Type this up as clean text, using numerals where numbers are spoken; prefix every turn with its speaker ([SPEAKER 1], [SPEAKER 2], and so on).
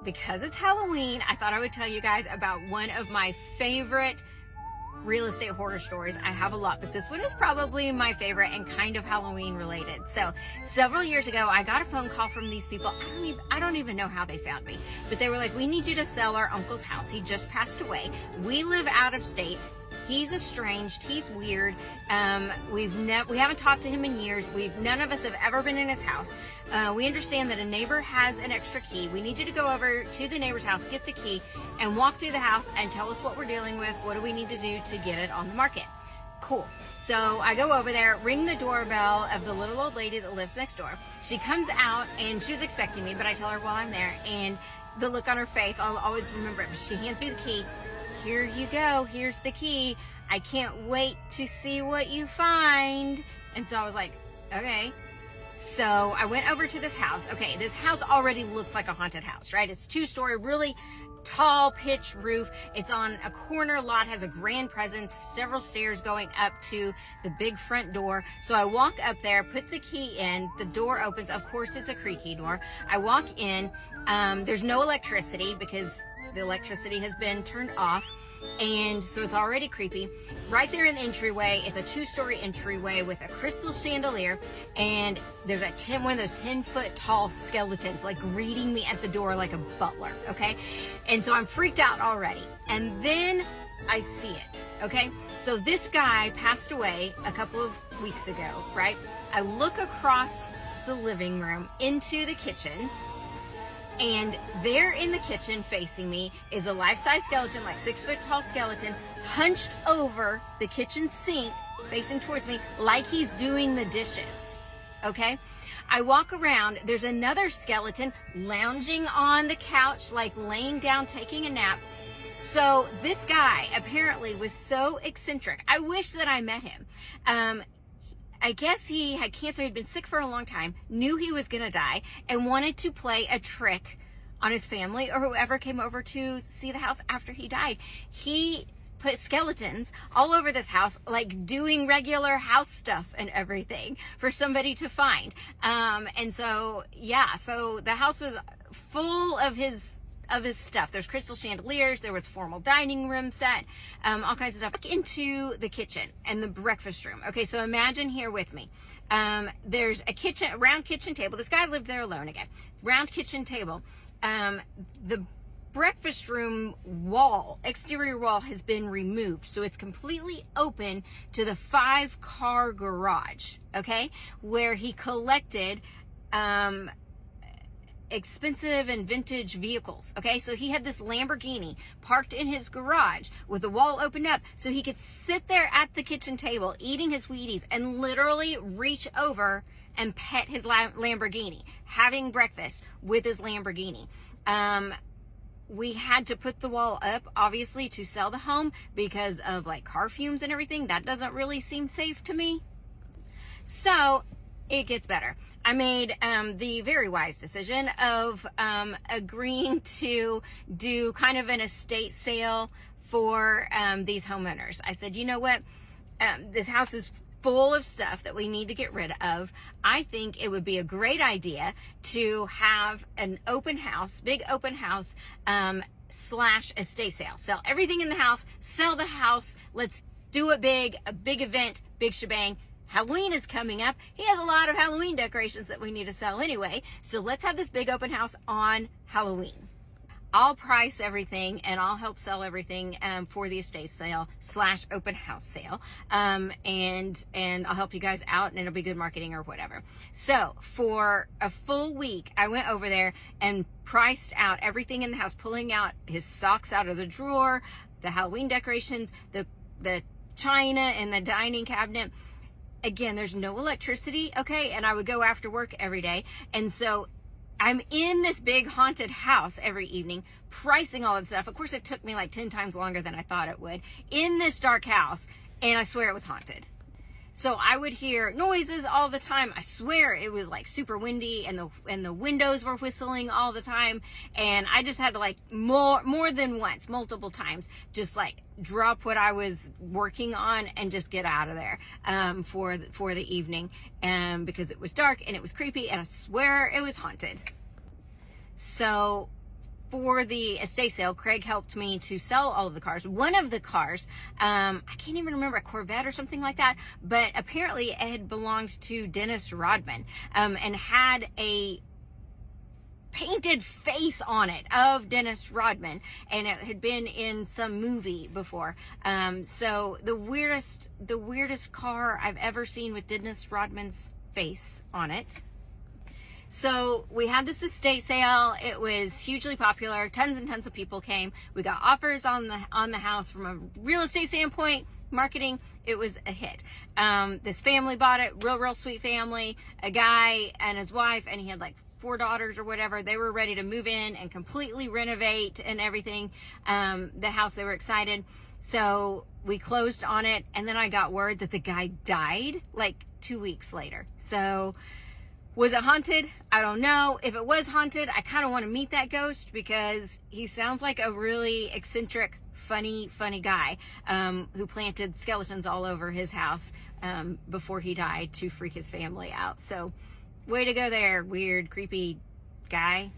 [SPEAKER 1] because it's Halloween, I thought I would tell you guys about one of my favorite real estate horror stories. I have a lot, but this one is probably my favorite and kind of Halloween related. So several years ago, I got a phone call from these people. I don't even know how they found me, but they were like, we need you to sell our uncle's house. He just passed away. We live out of state. He's estranged. He's weird. We haven't talked to him in years. None of us have ever been in his house. We understand that a neighbor has an extra key. We need you to go over to the neighbor's house, get the key, and walk through the house and tell us what we're dealing with. What do we need to do to get it on the market? Cool. So I go over there, ring the doorbell of the little old lady that lives next door. She comes out and she was expecting me, but I tell her while I'm there, and the look on her face, I'll always remember it. She hands me the key. Here you go. Here's the key. I can't wait to see what you find. And so I was like, okay. So I went over to this house. Okay, this house already looks like a haunted house, right? It's 2-story, really tall pitched roof. It's on a corner lot, has a grand presence, several stairs going up to the big front door. So I walk up there, put the key in, the door opens. Of course, it's a creaky door. I walk in. There's no electricity because the electricity has been turned off, and so it's already creepy. Right there in the entryway, it's a 2-story entryway with a crystal chandelier, and there's one of those 10-foot tall skeletons like greeting me at the door like a butler, okay? And so I'm freaked out already. And then I see it, okay? So this guy passed away a couple of weeks ago, right? I look across the living room into the kitchen, and there in the kitchen facing me is a life-size skeleton, like 6-foot tall skeleton, hunched over the kitchen sink, facing towards me like he's doing the dishes, okay? I walk around, there's another skeleton lounging on the couch, like laying down, taking a nap. So this guy apparently was so eccentric. I wish that I met him. I guess he had cancer. He'd been sick for a long time, knew he was going to die, and wanted to play a trick on his family or whoever came over to see the house after he died. He put skeletons all over this house, like doing regular house stuff and everything for somebody to find. And so, yeah, so the house was full of his stuff. There's crystal chandeliers, there was formal dining room set, all kinds of stuff. Back into the kitchen and the breakfast room. Okay, so imagine here with me. There's a round kitchen table. This guy lived there alone again. Round kitchen table. The breakfast room exterior wall has been removed, so it's completely open to the 5-car garage, okay, where he collected expensive and vintage vehicles. Okay, so he had this Lamborghini parked in his garage with the wall opened up so he could sit there at the kitchen table eating his Wheaties and literally reach over and pet his Lamborghini, having breakfast with his Lamborghini. We had to put the wall up, obviously, to sell the home because of like car fumes and everything. That doesn't really seem safe to me. So it gets better. I made the very wise decision of agreeing to do kind of an estate sale for these homeowners. I said, you know what? This house is full of stuff that we need to get rid of. I think it would be a great idea to have an open house, big open house, / estate sale. Sell everything in the house, sell the house. Let's do it big, a big event, big shebang. Halloween is coming up. He has a lot of Halloween decorations that we need to sell anyway. So let's have this big open house on Halloween. I'll price everything and I'll help sell everything for the estate sale / open house sale. And I'll help you guys out, and it'll be good marketing or whatever. So for a full week, I went over there and priced out everything in the house, pulling out his socks out of the drawer, the Halloween decorations, the china in the dining cabinet. Again, there's no electricity, okay? And I would go after work every day. And so I'm in this big haunted house every evening, pricing all that stuff. Of course, it took me like 10 times longer than I thought it would, in this dark house, and I swear it was haunted. So I would hear noises all the time. I swear it was like super windy, and the windows were whistling all the time. And I just had to like more than once, multiple times, just like drop what I was working on and just get out of there for the evening, because it was dark and it was creepy, and I swear it was haunted. So for the estate sale, Craig helped me to sell all of the cars. One of the cars, I can't even remember, a Corvette or something like that, but apparently it had belonged to Dennis Rodman, and had a painted face on it of Dennis Rodman, and it had been in some movie before. So the weirdest car I've ever seen with Dennis Rodman's face on it. So we had this estate sale. It was hugely popular. Tons and tons of people came. We got offers on the house. From a real estate standpoint, marketing, it was a hit. This family bought it, real sweet family, a guy and his wife, and he had like 4 daughters or whatever. They were ready to move in and completely renovate and everything. The house, they were excited. So we closed on it, and then I got word that the guy died like 2 weeks later. So was it haunted? I don't know. If it was haunted, I kind of want to meet that ghost, because he sounds like a really eccentric, funny guy, who planted skeletons all over his house before he died to freak his family out. So way to go there, weird, creepy guy.